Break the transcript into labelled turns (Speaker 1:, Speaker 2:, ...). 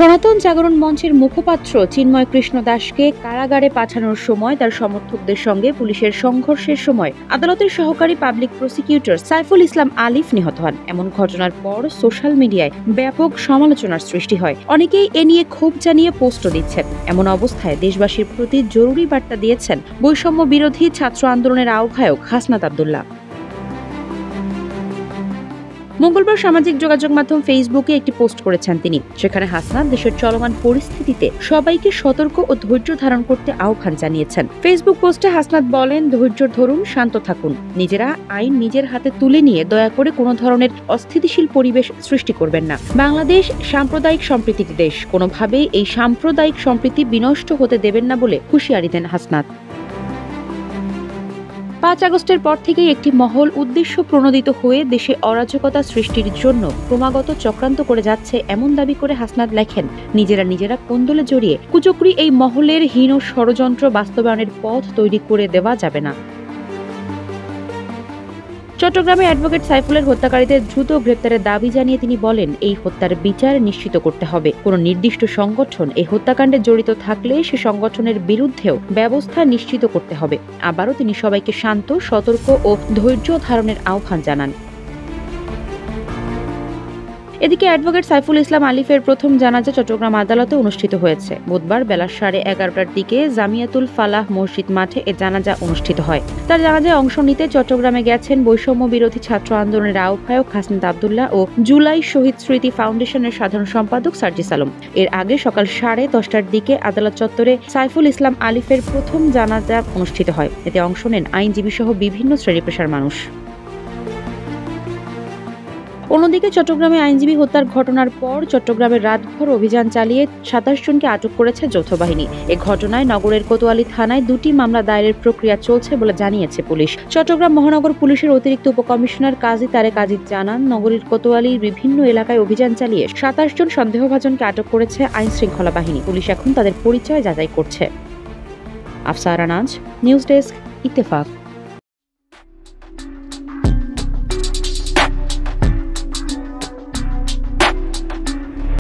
Speaker 1: সনাতন জাগরণ মঞ্চের মুখপাত্র চিন্ময় কৃষ্ণ দাসকে কারাগারে পাঠানোর সময় তার সমর্থকদের সঙ্গে পুলিশের সংঘর্ষের সময় আদালতের সহকারী পাবলিক প্রসিকিউটর সাইফুল ইসলাম আলিফ নিহত হন। এমন ঘটনার পর সোশ্যাল মিডিয়ায় ব্যাপক সমালোচনার সৃষ্টি হয়। অনেকেই এ নিয়ে ক্ষোভ জানিয়ে পোস্টও দিচ্ছেন। এমন অবস্থায় দেশবাসীর প্রতি জরুরি বার্তা দিয়েছেন বৈষম্য বিরোধী ছাত্র আন্দোলনের আহ্বায়ক হাসনাত আব্দুল্লাহ। মঙ্গলবার সামাজিক যোগাযোগ মাধ্যম ফেসবুকে একটি পোস্ট করেছেন তিনি। সেখানে হাসনাত দেশের চলমান পরিস্থিতিতে সবাইকে সতর্ক ও ধৈর্য ধারণ করতে আহ্বান জানিয়েছেন। ফেসবুক পোস্টে হাসনাত বলেন, ধৈর্য ধরুন, শান্ত থাকুন, নিজেরা আইন নিজের হাতে তুলে নিয়ে দয়া করে কোনো ধরনের অস্থিতিশীল পরিবেশ সৃষ্টি করবেন না। বাংলাদেশ সাম্প্রদায়িক সম্প্রীতির দেশ, কোনোভাবেই এই সাম্প্রদায়িক সম্প্রীতি বিনষ্ট হতে দেবেন না বলে হুঁশিয়ারি দেন হাসনাত। 5 আগস্টের পর থেকেই একটি মহল উদ্দেশ্য প্রণোদিত হয়ে দেশে অরাজকতা সৃষ্টির জন্য ক্রমাগত চক্রান্ত করে যাচ্ছে এমন দাবি করে হাসনাত লেখেন, নিজেরা কোন্দলে জড়িয়ে কুচক্রী এই মহলের হীন ষড়যন্ত্র বাস্তবায়নের পথ তৈরি করে দেওয়া যাবে না। চট্টগ্রামে অ্যাডভোকেট সাইফুলের হত্যাকারীদের দ্রুত গ্রেপ্তারের দাবি জানিয়ে তিনি বলেন, এই হত্যার বিচার নিশ্চিত করতে হবে। কোনো নির্দিষ্ট সংগঠন এই হত্যাকাণ্ডে জড়িত থাকলে সে সংগঠনের বিরুদ্ধেও ব্যবস্থা নিশ্চিত করতে হবে। আবারও তিনি সবাইকে শান্ত, সতর্ক ও ধৈর্য ধারণের আহ্বান জানান। এদিকে অ্যাডভোকেট সাইফুল ইসলাম আলিফের প্রথম জানাজা চট্টগ্রাম আদালতে অনুষ্ঠিত হয়েছে। বুধবার বেলা 11:30টার দিকে জামিয়াতুল ফালাহ মসজিদ মাঠে এ জানাজা অনুষ্ঠিত হয়। তার জানাজায় অংশ নিতে চট্টগ্রামে গেছেন বৈষম্য বিরোধী ছাত্র আন্দোলনের আহ্বায়ক হাসনাত আব্দুল্লাহ ও জুলাই শহীদ স্মৃতি ফাউন্ডেশনের সাধারণ সম্পাদক সার্জিস আলম। এর আগে সকাল 10:30টার দিকে আদালত চত্বরে সাইফুল ইসলাম আলিফের প্রথম জানাজা অনুষ্ঠিত হয়। এতে অংশ নেন আইনজীবী সহ বিভিন্ন শ্রেণী পেশার মানুষ। অন্যদিকে চট্টগ্রামে আইনজীবী হত্যার ঘটনার পর চট্টগ্রামের রাতভর অভিযান চালিয়ে 27 জনকে আটক করেছে যৌথ বাহিনী। এ ঘটনায় নগরের কোতোয়ালি থানায় 2টি মামলা দায়েরের প্রক্রিয়া চলছে বলে জানিয়েছে পুলিশ। চট্টগ্রাম মহানগর পুলিশের অতিরিক্ত উপকমিশনার কাজী তারেক আজিজ জানান, নগরীর কোতোয়ালির বিভিন্ন এলাকায় অভিযান চালিয়ে 27 জন সন্দেহভাজনকে আটক করেছে আইন শৃঙ্খলা বাহিনী। পুলিশ এখন তাদের পরিচয় যাচাই করছে। আফসারা নাজ, নিউজ ডেস্ক, ইত্তেফাক।